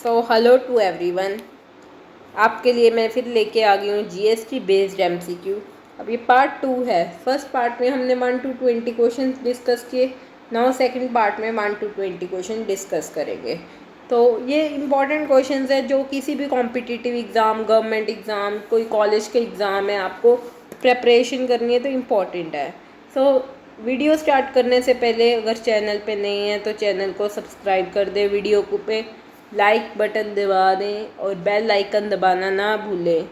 Hello to everyone. आपके लिए मैं फिर लेके आ गई हूँ जीएसटी बेस्ड एमसीक्यू। अब ये पार्ट 2 है। फर्स्ट पार्ट में हमने 1 to 20 क्वेश्चन डिस्कस किए। नाउ सेकंड पार्ट में 1 to 20 क्वेश्चन डिस्कस करेंगे। तो ये इम्पॉर्टेंट क्वेश्चंस है जो किसी भी कॉम्पिटिटिव एग्ज़ाम, गवर्नमेंट एग्ज़ाम, कोई कॉलेज के एग्ज़ाम है, आपको प्रेपरेशन करनी है तो इम्पॉर्टेंट है। वीडियो स्टार्ट करने से पहले अगर चैनल पे नहीं है तो चैनल को सब्सक्राइब कर दे, वीडियो को पे लाइक बटन दबा दें और बेल आइकन दबाना ना भूलें।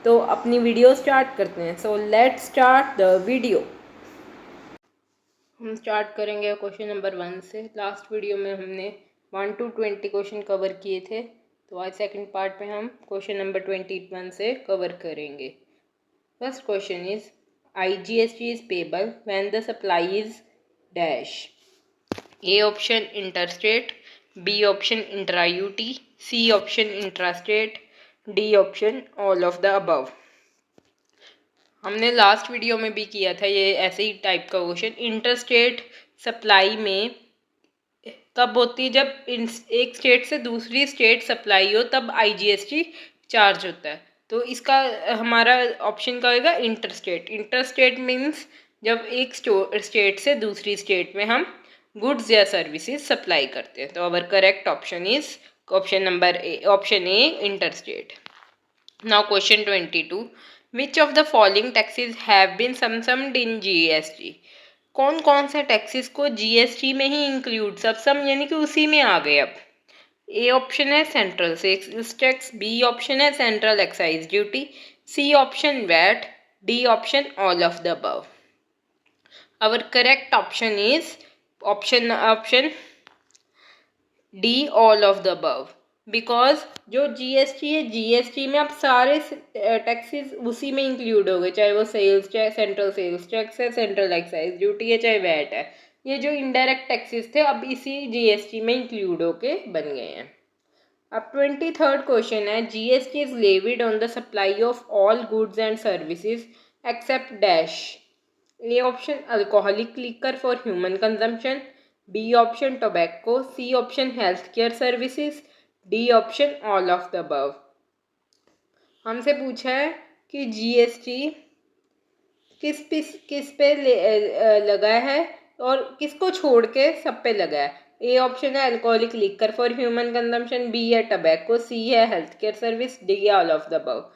तो अपनी वीडियो स्टार्ट करते हैं। So let's start the video. हम स्टार्ट करेंगे क्वेश्चन नंबर 1 से। लास्ट वीडियो में हमने 1 to 20 क्वेश्चन कवर किए थे, तो आज सेकंड पार्ट में हम क्वेश्चन नंबर 21 से कवर करेंगे। First question is IGST is payable when the supply is dash. A option interstate, B option intra UT, C option intrastate, D option all of the above. हमने last video में भी किया था ये ऐसे ही टाइप का क्वेश्चन। इंटरस्टेट सप्लाई में कब होती है? जब एक स्टेट से दूसरी स्टेट सप्लाई हो तब IGST चार्ज होता है। तो इसका हमारा ऑप्शन का होगा इंटरस्टेट। इंटरस्टेट मीन्स जब एक स्टेट से दूसरी स्टेट में हम गुड्स या सर्विसेज सप्लाई करते हैं। तो our correct option is option number A, option A, interstate. Now question 22, which of the following taxes have been subsumed in GST। कौन कौन से टैक्सेस को GST में ही इंक्लूड, सबसम यानी कि उसी में आ गए। अब ए ऑप्शन है central sales tax, B option है central excise duty, C option VAT, D option all of the above. Our correct option is option D, all of the above. Because जो GST है, GST में अब सारे taxes उसी में include हो गए, चाहे वो sales tax, central sales tax है, सेंट्रल एक्साइज ड्यूटी है, चाहे वैट है। ये जो इनडायरेक्ट टैक्सेस थे अब इसी GST में इंक्लूड होके बन गए हैं। अब 23rd क्वेश्चन है, GST is levied on the supply of all goods and services except dash. A option alcoholic liquor for human consumption, B option tobacco, C option health care services, D option all of the above. हमसे पूछा है कि GST किस पे लगा है और किसको छोड़ के सब पे लगा है। ए ऑप्शन है alcoholic liquor for human consumption, B है टोबैको, सी है हेल्थ केयर सर्विस, डी है ऑल ऑफ द अबव।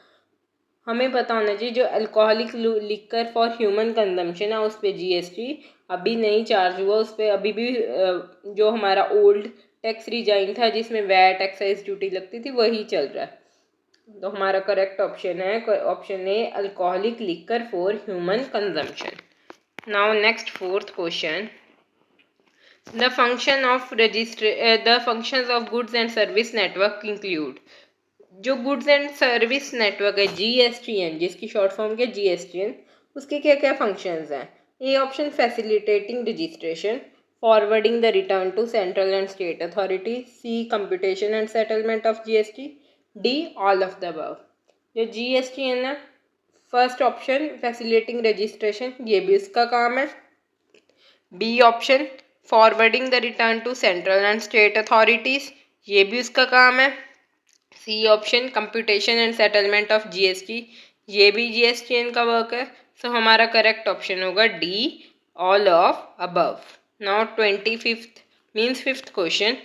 हमें पता होना चाहिए जो alcoholic liquor for human consumption है उस पर GST अभी नहीं चार्ज हुआ, उस पर अभी भी जो हमारा ओल्ड टैक्स रिजाइन था जिसमें वैट एक्साइज ड्यूटी लगती थी वही चल रहा है। तो हमारा करेक्ट ऑप्शन है option A, alcoholic liquor for human consumption. Now next fourth question, the function of the functions of goods and service network include. जो गुड्स एंड सर्विस नेटवर्क है GSTN, जिसकी शॉर्ट फॉर्म के GSTN, उसके क्या क्या functions हैं। A option facilitating registration, forwarding the return to central and state authority, C computation and settlement of GST, D all of the above. जो GSTN है, first option facilitating registration, ये भी उसका काम है। B option forwarding the return to central and state authorities, ये भी उसका काम है। C option computation and settlement of GST, ये भी GSTN का वर्क है। सो हमारा करेक्ट ऑप्शन होगा D, all of above. Now 25th means fifth question,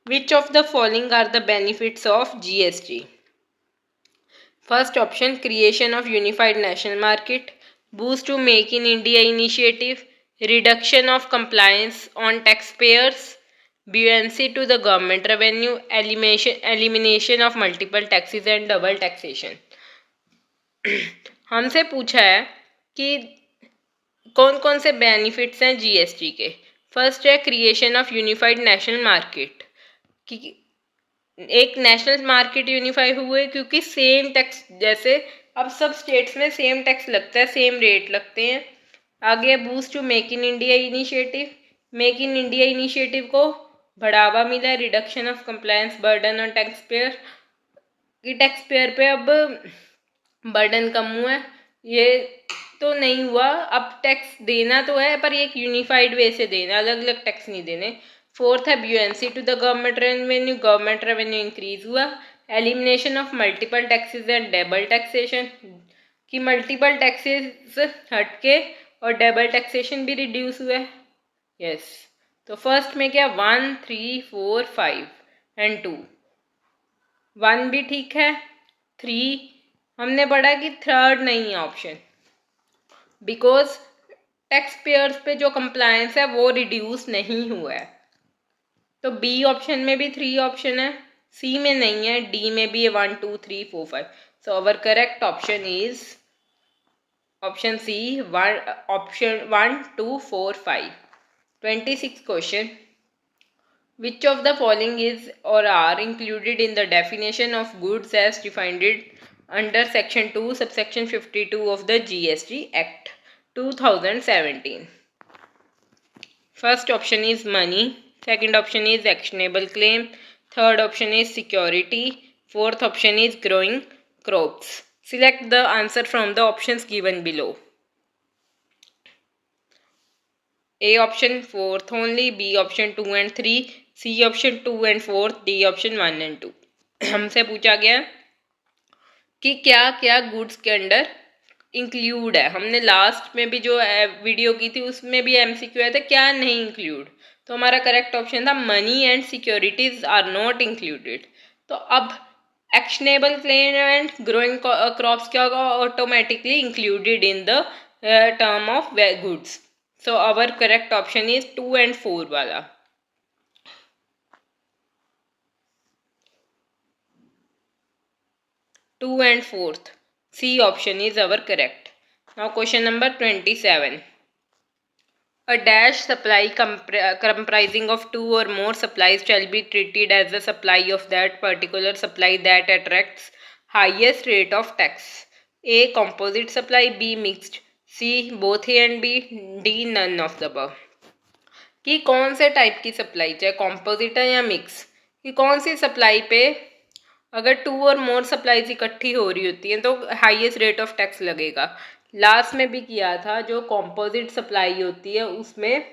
which of the following are the benefits of GST। First option creation of unified national market, boost to make in India initiative, reduction of compliance on tax payers, buoyancy to the government revenue, elimination of multiple taxes and double taxation। हमसे पूछा है कि कौन कौन से benefits हैं GST के। First है creation of unified national market, कि एक नेशनल मार्केट यूनिफाई हुए क्योंकि सेम टैक्स, जैसे अब सब स्टेट्स में सेम टैक्स लगता है, सेम रेट लगते हैं। आगे boost to make in India initiative, make in India initiative को बढ़ावा मिला, reduction of compliance burden on tax payer, कि टैक्स पेयर पे अब बर्डन कम हुआ है। ये तो नहीं हुआ, अब टैक्स देना तो है पर एक यूनिफाइड वे से देना, अलग अलग टैक्स नहीं देने। फोर्थ है buoyancy to the government revenue increase हुआ। Elimination of multiple taxes and double taxation, कि मल्टीपल टैक्सेस हटके और डबल टैक्सेशन भी रिड्यूस हुआ है। यस, तो फर्स्ट में क्या 1, 3, 4, 5 एंड 2, 1 भी ठीक है, 3 हमने पढ़ा कि थर्ड नहीं है ऑप्शन, बिकॉज टैक्स पेयर्स पे जो कंप्लायंस है वो रिड्यूस नहीं हुआ है। तो बी ऑप्शन में भी 3 ऑप्शन है, सी में नहीं है, डी में भी है 1, 2, 3, 4, 5। So our correct option is option C, option 1, 2, 4, 5। 26 question, which of the following is or are included in the definition of goods as defined under section 2 subsection 52 of the GST Act 2017? First option is money, second option is actionable claim, third option is security, fourth option is growing crops. Select the answer from the options given below. A option fourth only, B option 2 and 3, C option 2 and 4, D option 1 and 2. हमसे पूछा गया कि क्या क्या goods के under include है। हमने last में भी जो वीडियो की थी उसमें भी एमसीक्यू आया था क्या नहीं इंक्लूड, तो हमारा करेक्ट ऑप्शन था money and securities are not included. तो अब actionable claim and growing crops क्या होगा, automatically included in the term of goods. So our correct option is 2 and 4 वाला। Two and 4th, C option is our correct. Now question number 27. A dash supply comprising of 2 or more supplies shall be treated as the supply of that particular supply that attracts highest rate of tax. A composite supply, B mixed, C both A and B, D none of the above. कि कौन से type की supply, चाहे composite है या mix, कि कौन C supply पे अगर 2 और मोर सप्लाईज इकट्ठी हो रही होती हैं तो हाईएस्ट रेट ऑफ टैक्स लगेगा। लास्ट में भी किया था, जो कॉम्पोजिट सप्लाई होती है उसमें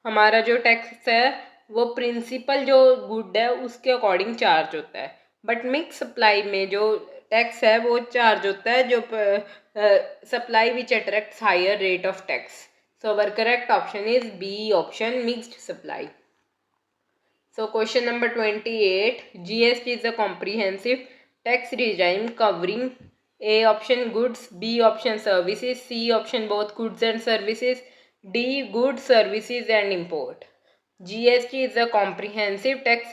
हमारा जो टैक्स है वो प्रिंसिपल जो गुड है उसके अकॉर्डिंग चार्ज होता है, बट मिक्स सप्लाई में जो टैक्स है वो चार्ज होता है जो supply which attracts higher rate of tax. So our correct option is B option, mixed supply. So question number 28, GST is a comprehensive tax regime covering A option goods, B option services, C option both goods and services, D goods, services and import. GST is a comprehensive tax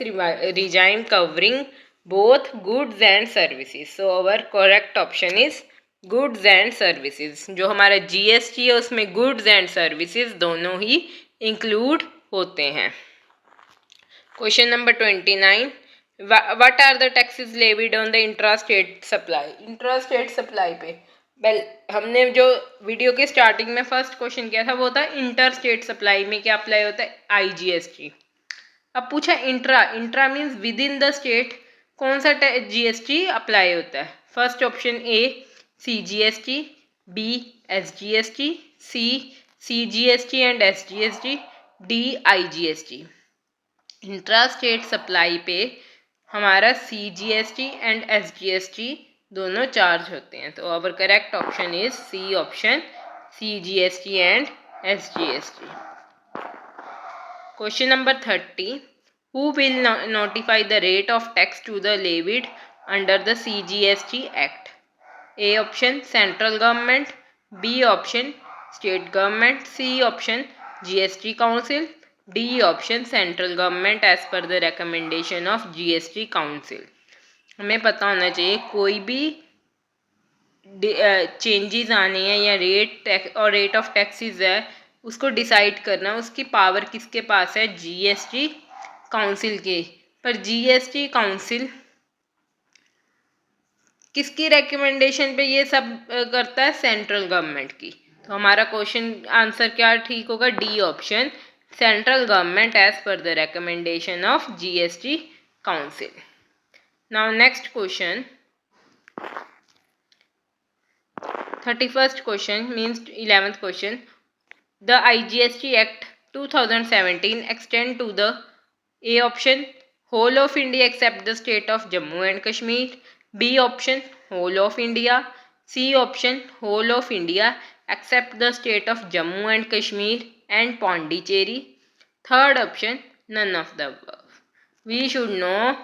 regime covering both goods and services. So our correct option is goods and services. जो हमारा GST है उसमें goods and services दोनों ही include होते हैं। Question number 29. What are the taxes levied on the intra-state supply? Intra-state supply पे हमने जो वीडियो के स्टार्टिंग में फर्स्ट क्वेश्चन किया था वो था इंटर स्टेट सप्लाई में क्या अप्लाई होता है, IGST। अब पूछा intra means with in the state कौन सा GST अप्लाई होता है। First option A CGST, B SGST, C CGST and SGST, D IGST। Intra state supply पे हमारा CGST एंड SGST दोनों चार्ज होते हैं, तो our correct option is C option, CGST and SGST। Question number 30. Who will notify the rate of tax to the levied under the CGST Act? A option central government, B option state government, C option GST Council, D option central government as per the recommendation of GST council. हमें पता होना चाहिए कोई भी changes आने हैं या rate of taxes है उसको डिसाइड करना उसकी पावर किसके पास है, GST काउंसिल के। पर GST काउंसिल किसकी रिकमेंडेशन पे ये सब करता है, सेंट्रल गवर्नमेंट की। तो हमारा क्वेश्चन आंसर क्या ठीक होगा, D option central government as per the recommendation of GST council. Now next question 31st question means 11th question. The IGST Act 2017 extend to the A option whole of India except the state of Jammu and Kashmir, B option whole of India, C option whole of India except the state of Jammu and Kashmir and Pondicherry, third option none of the above. We should know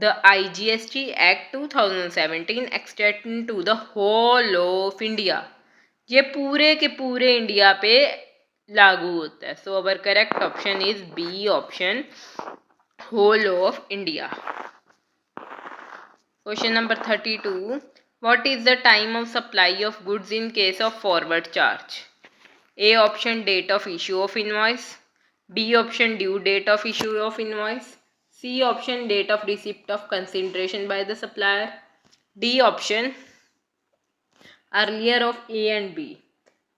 the IGST Act 2017 extend to the whole of India. ये पूरे के पूरे India पे लागू होता है. So our correct option is B option whole of India. Question number 32. What is the time of supply of goods in case of forward charge? A option date of issue of invoice, B option due date of issue of invoice, C option date of receipt of consideration by the supplier, D option earlier of A and B.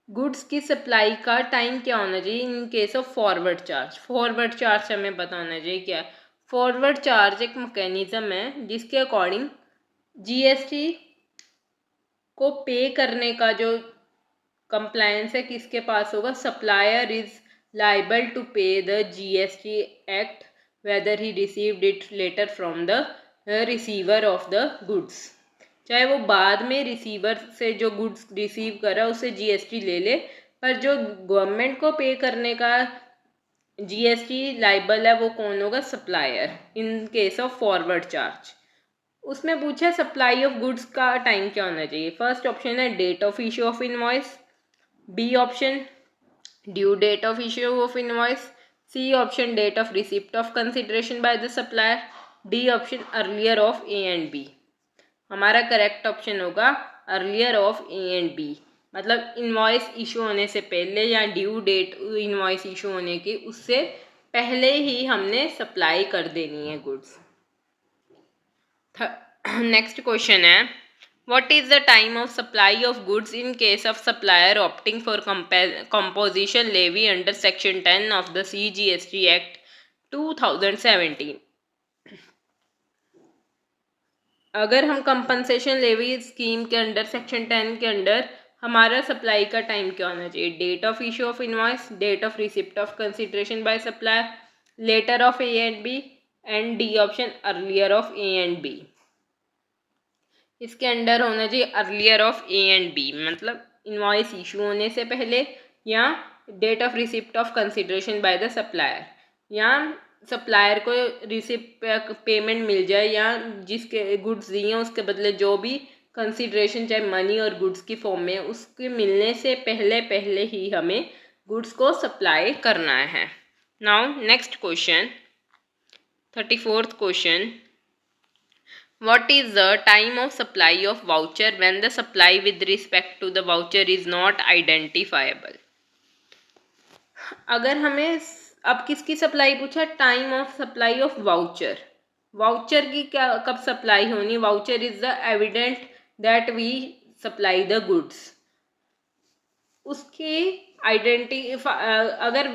Goods की supply का time क्या होना चाहिए in case of forward charge. Forward charge हमें पता होना चाहिए क्या है. फॉरवर्ड चार्ज एक मैकेनिज्म है जिसके अकॉर्डिंग जीएसटी को पे करने का जो कंप्लायंस है किसके पास होगा. Supplier is liable to pay the GST act weather he received it later from the receiver of the goods. चाहे वो बाद में रिसीवर से जो गुड्स रिसीव करा उससे जीएसटी ले ले, पर जो गवर्नमेंट को पे करने का जीएसटी लाइबल है वो कौन होगा. Supplier in case of forward charge. उसमें पूछा सप्लाई ऑफ गुड्स का टाइम क्या होना चाहिए. फर्स्ट ऑप्शन है date of issue of invoice, B option due date of issue of invoice, C option date of receipt of consideration by the supplier, D option earlier of A and B. हमारा correct option होगा earlier of A and B. मतलब invoice issue होने से पहले या due date invoice issue होने की उससे पहले ही हमने सप्लाई कर देनी है गुड्स. नेक्स्ट क्वेश्चन है what is the time of supply of goods in case of supplier opting for composition levy under section 10 of the CGST act 2017. अगर हम कंपनसेशन लेवी स्कीम के अंडर सेक्शन 10 के under हमारा supply का time क्या होना चाहिए. Date of issue of invoice, date of receipt of consideration by supplier, later of A and B and D option earlier of A and B. इसके under होना चाहिए earlier of A and B, मतलब invoice issue होने से पहले या date of receipt of consideration by the supplier, या supplier को रिसिप्ट पेमेंट मिल जाए या जिसके गुड्स दिए हैं उसके बदले जो भी कंसिडरेशन चाहे मनी और गुड्स की फॉर्म में उसके मिलने से पहले ही हमें गुड्स को सप्लाई करना है. Now next question 34th question. What is the time of supply of voucher when the supply with respect to the voucher is not identifiable? अगर हमें अब किसकी सप्लाई पूछा. Time of supply of voucher. Voucher की क्या कब supply होनी. Voucher is the evident that we supply the goods. उसकी अगर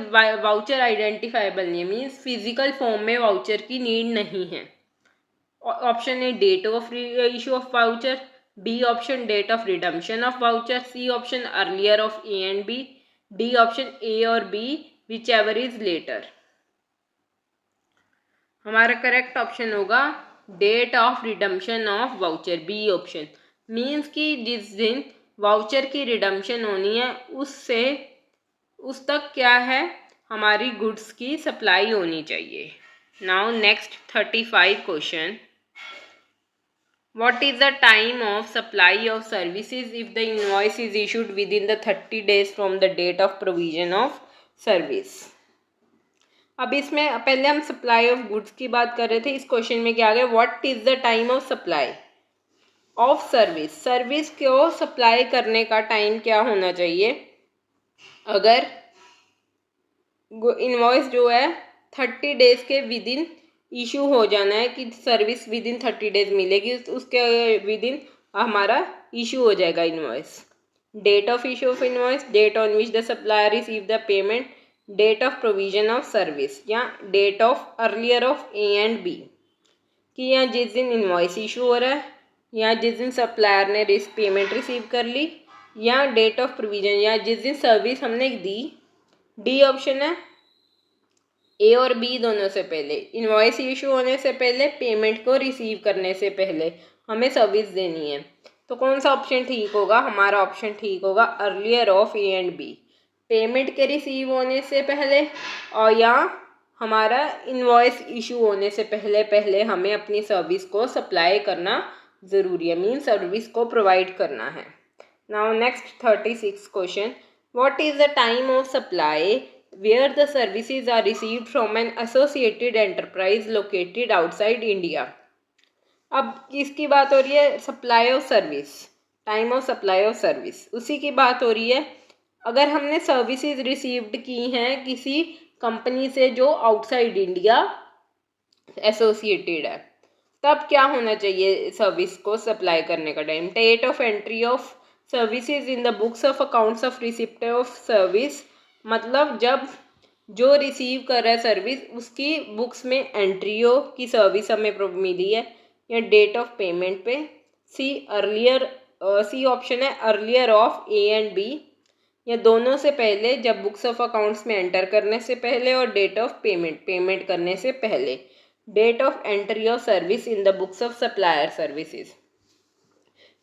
वाउचर आइडेंटिफाइबल नहीं मीन्स फिजिकल फॉर्म में वाउचर की नीड नहीं है. Option A date of issue of voucher, B option date of redemption of voucher, C option earlier of A and B, D option A और B whichever is later. हमारा correct option होगा date of redemption of voucher, B option. Means कि जिस दिन voucher की redemption होनी है उससे उस तक क्या है हमारी गुड्स की सप्लाई होनी चाहिए. Now next 35 question. What is the time of supply of services if the invoice is issued within the 30 days from the date of provision of service. अब इसमें पहले हम सप्लाई ऑफ गुड्स की बात कर रहे थे. इस क्वेश्चन में क्या आ गया. What is the time of supply of service. Service को सप्लाई करने का टाइम क्या होना चाहिए. अगर इनवॉइस जो है 30 डेज के विद इन इशू हो जाना है कि सर्विस विद इन 30 डेज मिलेगी, उसके विद इन हमारा इशू हो जाएगा invoice. Date of issue of invoice, date on which the supplier receive the payment, date of provision of service या date of earlier of A and B. कि या जिस दिन इनवॉइस इशू हो रहा है या जिस दिन सप्लायर ने पेमेंट रिसीव कर ली, या डेट ऑफ प्रोविजन या जिस दिन सर्विस हमने दी. डी ऑप्शन है ए और बी दोनों से पहले, इनवॉइस इशू होने से पहले, पेमेंट को रिसीव करने से पहले हमें सर्विस देनी है। तो कौन सा ऑप्शन ठीक होगा? हमारा ऑप्शन ठीक होगा earlier of A and B, payment के रिसीव होने से पहले और या हमारा इनवॉइस इशू होने से पहले हमें अपनी सर्विस को सप्लाई करना ज़रूरी है, मीन सर्विस को प्रोवाइड करना है। Now next 36 question, what is the time of supply where the services are received from an associated enterprise located outside India। अब इसकी बात हो रही है supply of service, time of supply of service, उसी की बात हो रही है। अगर हमने सर्विसेज रिसीव्ड की हैं किसी कंपनी से जो आउटसाइड इंडिया एसोसिएटेड है, तब क्या होना चाहिए सर्विस को सप्लाई करने का time? Date of entry of services in the books of accounts of receipt of service, मतलब जब जो रिसीव कर रहा है सर्विस उसकी बुक्स में एंट्री हो कि सर्विस हमें मिली है, या डेट ऑफ पेमेंट पे। सी ऑप्शन है earlier of A and B, या दोनों से पहले जब बुक्स ऑफ अकाउंट्स में एंटर करने से पहले, और डेट ऑफ पेमेंट करने से पहले, date of entry of service in the books of supplier services,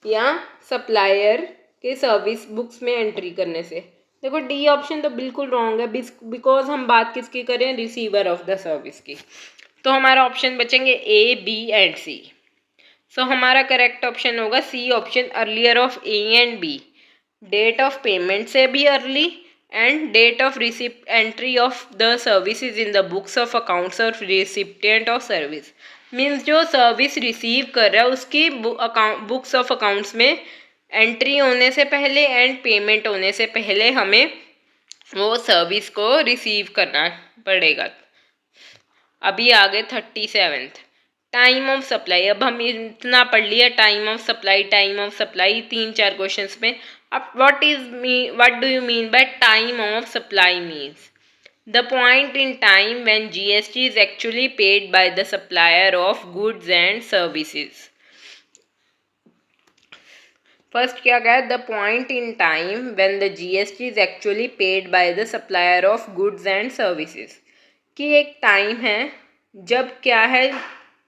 या सप्लायर के सर्विस बुक्स में एंट्री करने से। देखो डी ऑप्शन तो बिल्कुल रॉन्ग है, बिकॉज हम बात किसकी करें? रिसीवर ऑफ द सर्विस की। तो हमारा ऑप्शन बचेंगे ए, बी एंड सी। सो हमारा करेक्ट ऑप्शन होगा C option earlier of A and B, date of payment से भी early and date of receipt entry of the services in the books of accounts of recipient of service, means जो service receive कर रहा है उसकी books of accounts में entry होने से पहले एंड पेमेंट होने से पहले हमें वो सर्विस को रिसीव करना पड़ेगा। अभी आगे 37th, टाइम ऑफ सप्लाई। अब हम इतना पढ़ लिया टाइम ऑफ सप्लाई 3-4 क्वेश्चंस में। अब what do you mean by time of supply? Means the point in time when GST is actually paid by the supplier of goods and services. First क्या कहा? The point in time when the GST is actually paid by the supplier of goods and services, कि एक time है जब क्या है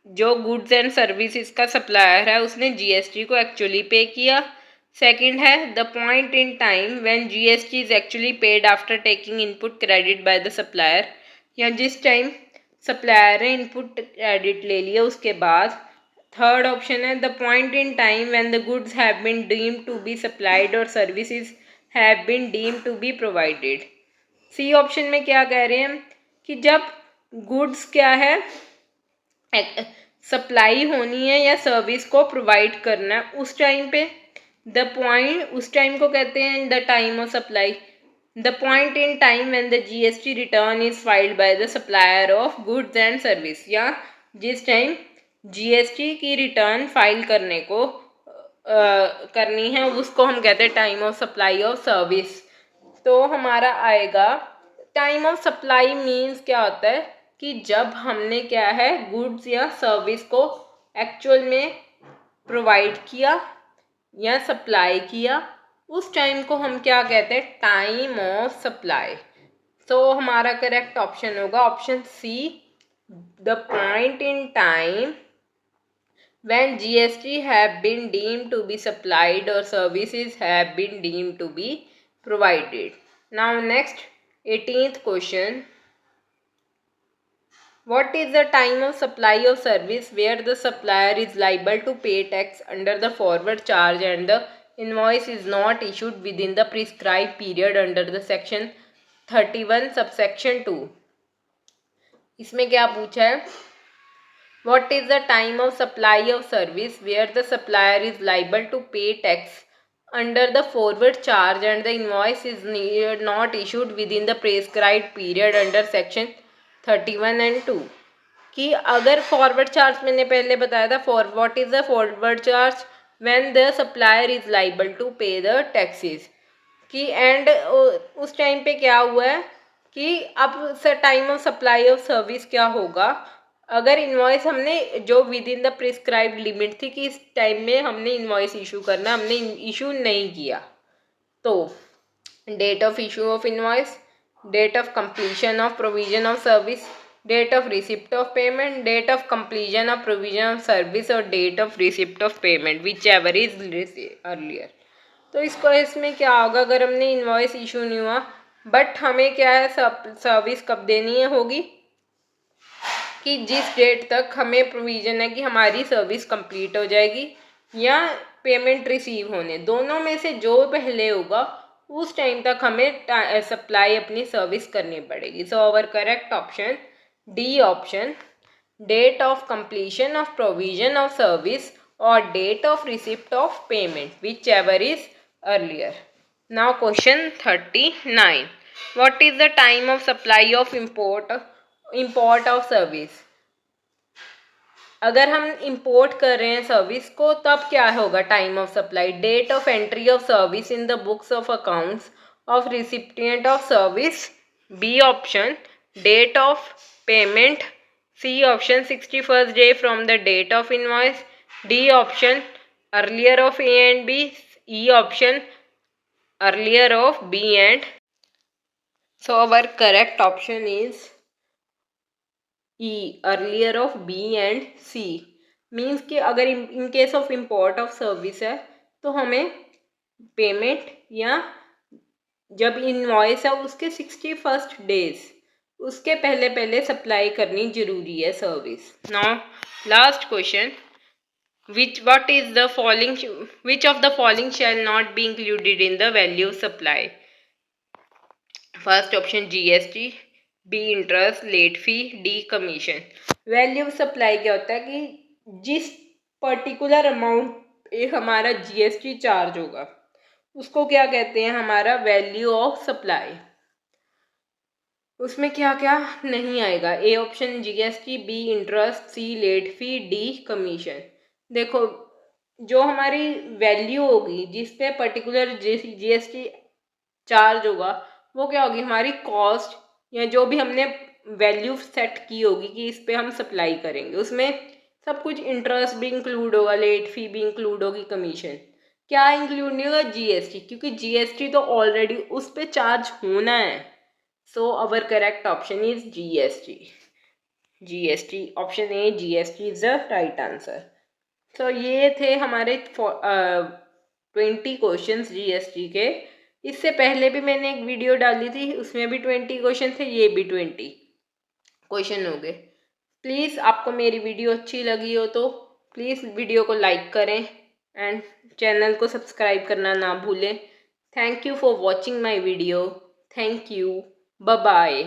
जो goods and services का सप्लायर है उसने जीएसटी को एक्चुअली पे किया। सेकंड है the point in time when GST is actually paid after taking input credit by the supplier, या जिस टाइम सप्लायर ने इनपुट क्रेडिट ले लिया उसके बाद। थर्ड ऑप्शन है the point in time when the goods have been deemed to be supplied और services have been deemed to be provided. C option में क्या कह रहे हैं कि जब गुड्स क्या है सप्लाई होनी है या सर्विस को प्रोवाइड करना है उस टाइम पे, द पॉइंट उस टाइम को कहते हैं the time of supply. The point in time when the GST return is filed by the supplier of goods and service, या जिस टाइम जीएसटी की रिटर्न फाइल करने को करनी है उसको हम कहते हैं time of supply of service. तो हमारा आएगा टाइम ऑफ सप्लाई मीन्स क्या होता है कि जब हमने क्या है गुड्स या सर्विस को एक्चुअल में प्रोवाइड किया या सप्लाई किया, उस टाइम को हम क्या कहते हैं? Time of supply. तो हमारा करेक्ट ऑप्शन होगा option C, the point in time when GST have been deemed to be supplied or services have been deemed to be provided. Now next 18th question, what is the time of supply of service where the supplier is liable to pay tax under the forward charge and the invoice is not issued within the prescribed period under the section 31 subsection 2। इसमें क्या पूछा है? What is the time of supply of service where the supplier is liable to pay tax under the forward charge and the invoice is not issued within the prescribed period under section 31 and 2। कि अगर forward charge मैंने पहले बताया था, what is the forward charge when the supplier is liable to pay the taxes, कि and उस time पे क्या हुआ है कि अब time of supply of service क्या होगा अगर इन्वॉइस हमने जो within the prescribed limit थी कि इस टाइम में हमने इन्वॉइस इशू करना, हमने इशू नहीं किया, तो date of issue of invoice, date of completion of provision of service, date of receipt of payment, date of completion of provision of service और date of receipt of payment whichever is earlier। तो इसको इसमें क्या होगा, अगर हमने invoice issue नहीं हुआ बट हमें क्या है सर्विस कब देनी है होगी कि जिस डेट तक हमें प्रोविजन है कि हमारी सर्विस कंप्लीट हो जाएगी या पेमेंट रिसीव होने, दोनों में से जो पहले होगा उस टाइम तक हमें सप्लाई अपनी सर्विस करनी पड़ेगी। So our correct option D option, date of completion of provision of service और date of receipt of payment whichever is earlier now. नाउ क्वेश्चन 39, what is the time of supply of import of service. अगर हम import कर रहे हैं service को तब क्या होगा time of supply, date of entry of service in the books of accounts of recipient of service, B option date of payment, C option 61st day from the date of invoice, D option earlier of A and B, E option earlier of B and. So our correct option is E, earlier of B and C। Means कि अगर in case of import of service है तो हमें payment या जब invoice है उसके 61st days उसके पहले पहले सप्लाई करनी जरूरी है service. Now last question, which of the following shall not be included in the value supply। First option GST, B interest, late fee, D commission. Value supply क्या होता है कि जिस पर्टिकुलर अमाउंट हमारा GST चार्ज होगा उसको क्या कहते हैं, हमारा वैल्यू ऑफ सप्लाई। उसमें क्या क्या नहीं आएगा, A option GST, B interest, C late fee, D commission. देखो जो हमारी वैल्यू होगी जिस पे पर्टिकुलर GST चार्ज होगा वो क्या होगी, हमारी कॉस्ट या जो भी हमने वैल्यू सेट की होगी कि इस पे हम सप्लाई करेंगे, उसमें सब कुछ इंटरेस्ट भी इंक्लूड होगा, लेट फी भी इंक्लूड होगी, कमीशन क्या इंक्लूड नहीं होगा, GST, क्योंकि GST तो ऑलरेडी उस पे चार्ज होना है। So our correct option is GST option A, GST is the right answer. So ये थे हमारे 20 क्वेश्चन GST के। इससे पहले भी मैंने एक वीडियो डाली थी उसमें भी 20 क्वेश्चन थे, ये भी 20 क्वेश्चन हो गए। प्लीज़ आपको मेरी वीडियो अच्छी लगी हो तो प्लीज़ वीडियो को लाइक करें एंड चैनल को सब्सक्राइब करना ना भूलें। Thank you for watching my video. Thank you, bye bye.